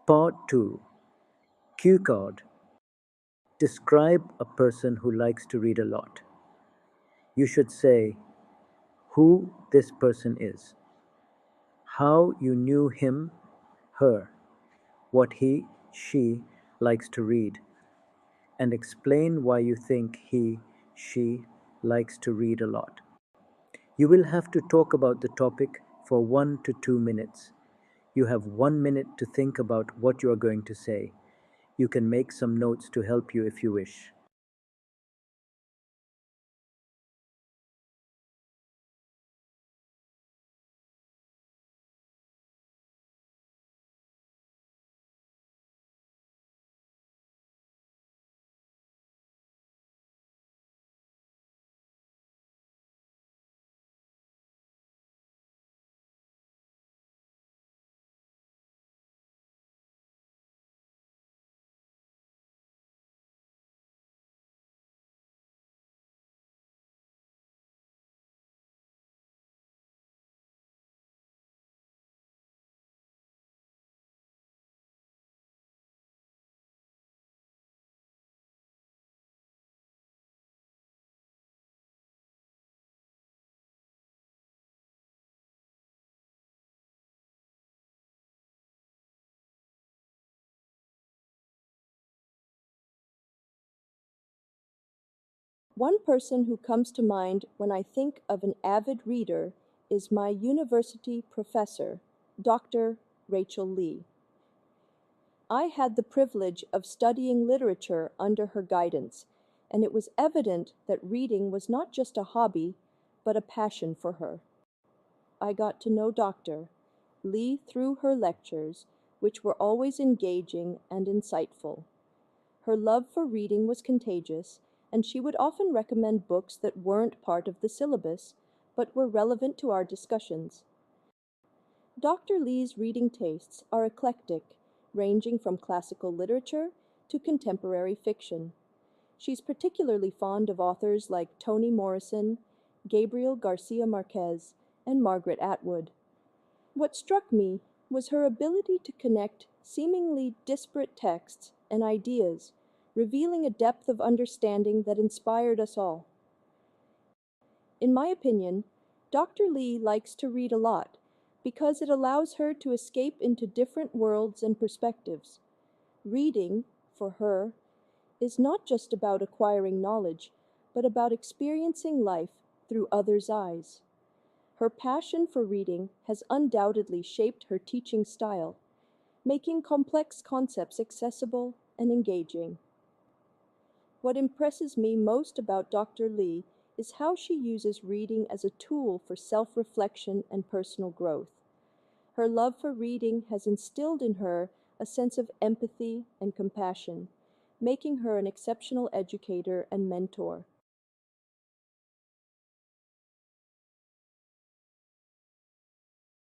Part 2. Cue card. Describe a person who likes to read a lot. You should say who this person is, how you knew him, her, what she likes to read, and explain why you think she likes to read a lot. You will have to talk about the topic for 1 to 2 minutes. You have 1 minute to think about what you are going to say. You can make some notes to help you if you wish. One person who comes to mind when I think of an avid reader is my university professor, Dr. Rachel Lee. I had the privilege of studying literature under her guidance, and it was evident that reading was not just a hobby, but a passion for her. I got to know Dr. Lee through her lectures, which were always engaging and insightful. Her love for reading was contagious, and she would often recommend books that weren't part of the syllabus, but were relevant to our discussions. Dr. Lee's reading tastes are eclectic, ranging from classical literature to contemporary fiction. She's particularly fond of authors like Toni Morrison, Gabriel Garcia Marquez, and Margaret Atwood. What struck me was her ability to connect seemingly disparate texts and ideas, revealing a depth of understanding that inspired us all. In my opinion, Dr. Lee likes to read a lot because it allows her to escape into different worlds and perspectives. Reading, for her, is not just about acquiring knowledge, but about experiencing life through others' eyes. Her passion for reading has undoubtedly shaped her teaching style, making complex concepts accessible and engaging. What impresses me most about Dr. Lee is how she uses reading as a tool for self-reflection and personal growth. Her love for reading has instilled in her a sense of empathy and compassion, making her an exceptional educator and mentor.